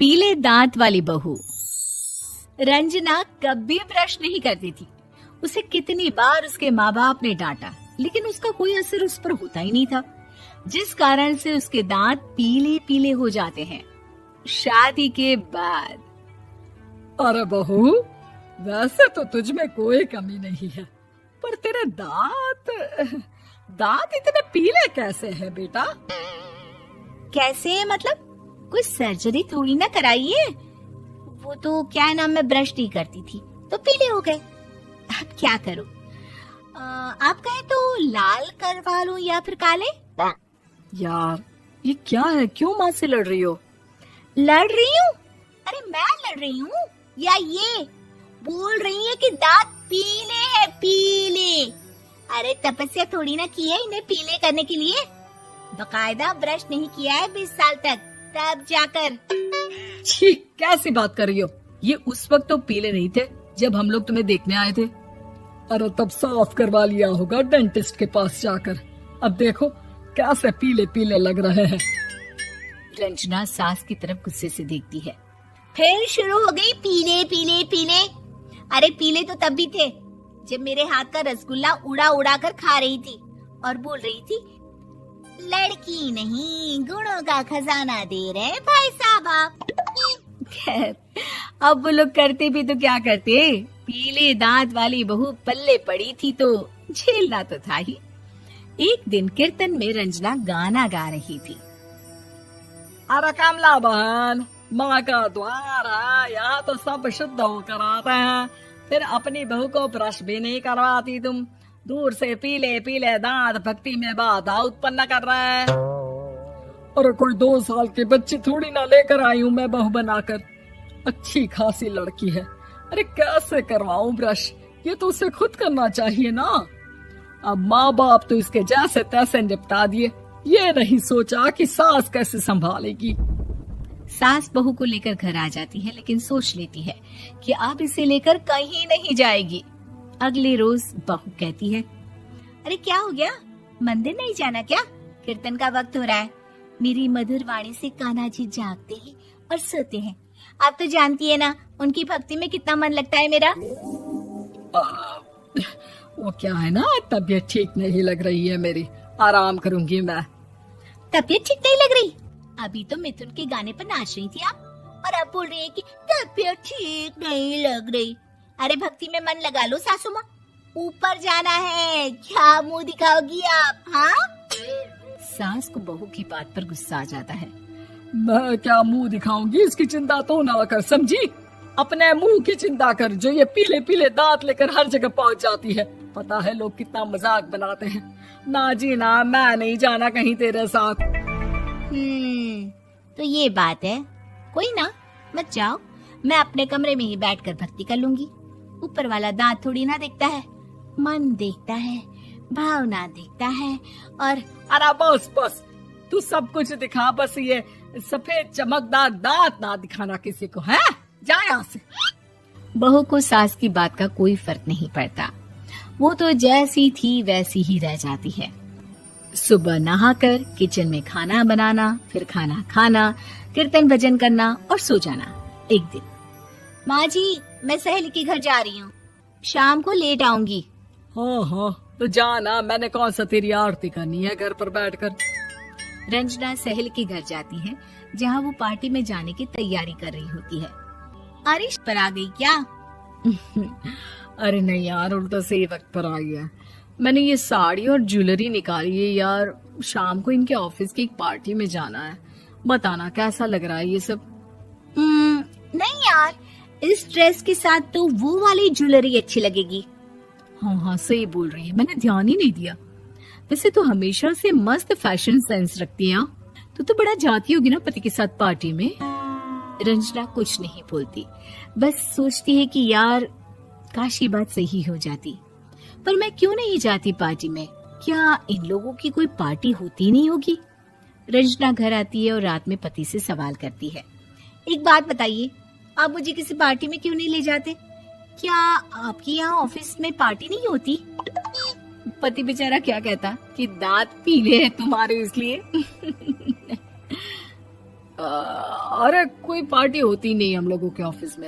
पीले दांत वाली बहू। रंजना कभी ब्रश नहीं करती थी। उसे कितनी बार उसके माँ बाप ने डांटा, लेकिन उसका कोई असर उस पर होता ही नहीं था, जिस कारण से उसके दांत पीले पीले हो जाते हैं। शादी के बाद। अरे बहू, वैसे तो तुझ में कोई कमी नहीं है, पर तेरे दांत इतने पीले कैसे हैं बेटा? कैसे मतलब? कोई सर्जरी थोड़ी ना कराइए। वो तो क्या नाम, मैं ब्रश नहीं करती थी तो पीले हो गए। अब क्या करूं? आप कहे तो लाल करवा लूं या फिर काले? यार ये क्या है, क्यों माँ से लड़ रही हो? लड़ रही हूँ? अरे मैं लड़ रही हूँ या ये बोल रही है कि दांत पीले हैं, पीले। अरे तपस्या थोड़ी ना की है इन्हें पीले करने के लिए। बकायदा ब्रश नहीं किया है 20 साल तक, तब जाकर। छी, कैसी बात कर रही हो? ये उस वक्त तो पीले नहीं थे जब हम लोग तुम्हें देखने आए थे। अरे तब साफ करवा लिया होगा डेंटिस्ट के पास जाकर। अब देखो कैसे पीले पीले लग रहे हैं। रंजना सास की तरफ गुस्से से देखती है। फिर शुरू हो गई पीले पीले पीले। अरे पीले तो तब भी थे जब मेरे हाथ का रसगुल्ला उड़ा उड़ा कर खा रही थी और बोल रही थी, लड़की नहीं गुणों का खजाना दे रहे भाई साहब आप। खैर, अब वो लोग करते भी तो क्या करते, पीले दांत वाली बहू पल्ले पड़ी थी तो झेलना तो था ही। एक दिन कीर्तन में रंजना गाना गा रही थी। अरे कमला बहन, माँ का द्वार है, यहाँ तो सब शुद्ध होकर आते हैं, फिर अपनी बहू को ब्रश भी नहीं करवाती तुम। दूर से पीले पीले दांत भक्ति में बाधा उत्पन्न कर रहे हैं। अरे कोई 2 साल के बच्चे थोड़ी ना लेकर आई हूँ मैं बहू बनाकर। अच्छी खासी लड़की है, अरे कैसे करवाऊं ब्रश? ये तो उसे खुद करना चाहिए ना। अब माँ बाप तो इसके जैसे तैसे निपटा दिए, ये नहीं सोचा कि सास कैसे संभालेगी। सास बहू को लेकर घर आ जाती है, लेकिन सोच लेती है कि अब इसे लेकर कहीं नहीं जाएगी। अगले रोज बहू कहती है, अरे क्या हो गया, मंदिर नहीं जाना क्या? कीर्तन का वक्त हो रहा है। मेरी मधुर वाणी से कान्हा जी जागते हैं और सोते हैं। आप तो जानती है ना उनकी भक्ति में कितना मन लगता है मेरा। वो क्या है ना, तबीयत ठीक नहीं लग रही है मेरी, आराम करूंगी मैं। तबीयत ठीक नहीं लग रही? अभी तो मिथुन के गाने पर नाच रही थी आप, और अब बोल रही है कि तबीयत ठीक नहीं लग रही। अरे भक्ति में मन लगा लो सासू माँ, ऊपर जाना है, क्या मुंह दिखाओगी आप? हाँ? सास को बहू की बात पर गुस्सा आ जाता है। मैं क्या मुंह दिखाऊंगी, इसकी चिंता तो ना कर, समझी? अपने मुंह की चिंता कर, जो ये पीले पीले दांत लेकर हर जगह पहुंच जाती है। पता है लोग कितना मजाक बनाते हैं। ना जी ना, मैं नहीं जाना कहीं तेरे साथ। तो ये बात है। कोई ना, मत जाओ, मैं अपने कमरे में ही बैठकर भक्ति कर लूंगी। ऊपर वाला दांत थोड़ी ना देखता है, मन देखता है, भावना देखता है। और अरे बस बस, तू सब कुछ दिखा, बस ये सफेद चमकदार दांत ना दिखाना किसी को, है? जा यहाँ से। बहू को सास की बात का कोई फर्क नहीं पड़ता, वो तो जैसी थी वैसी ही रह जाती है। सुबह नहाकर किचन में खाना बनाना, फिर खाना खाना, कीर्तन भजन करना और सो जाना। एक दिन, माँ जी मैं सहेली के घर जा रही हूँ, शाम को लेट आऊंगी। हाँ, तो जाना, मैंने कौन सा तेरी आरती करनी है घर पर बैठकर। रंजना सहेली के घर जाती है, जहाँ वो पार्टी में जाने की तैयारी कर रही होती है। आरिश पर आ गई क्या? अरे नहीं यार, उल्टा सही वक्त पर आई है। मैंने ये साड़ी और ज्वेलरी निकाली है यार, शाम को इनके ऑफिस की एक पार्टी में जाना है। बताना कैसा लग रहा है ये सब? नहीं यार, इस ड्रेस के साथ तो वो वाली ज्वेलरी अच्छी लगेगी। हाँ सही बोल रही है, मैंने ध्यान ही नहीं दिया। वैसे तो हमेशा से मस्त फैशन सेंस रखती है। तो बड़ा जाती होगी ना पति के साथ पार्टी में। रंजना कुछ नहीं बोलती, बस सोचती है कि यार काश ये बात सही हो जाती, पर मैं क्यों नहीं जाती पार्टी में? क्या इन लोगों की कोई पार्टी होती नहीं होगी? रंजना घर आती है और रात में पति से सवाल करती है, एक बात बताइए, आप मुझे किसी पार्टी में क्यों नहीं ले जाते? क्या आपके यहाँ ऑफिस में पार्टी नहीं होती? पति बेचारा क्या कहता कि दांत पीले हैं तुम्हारे इसलिए। अरे कोई पार्टी होती नहीं हम लोगों के ऑफिस में।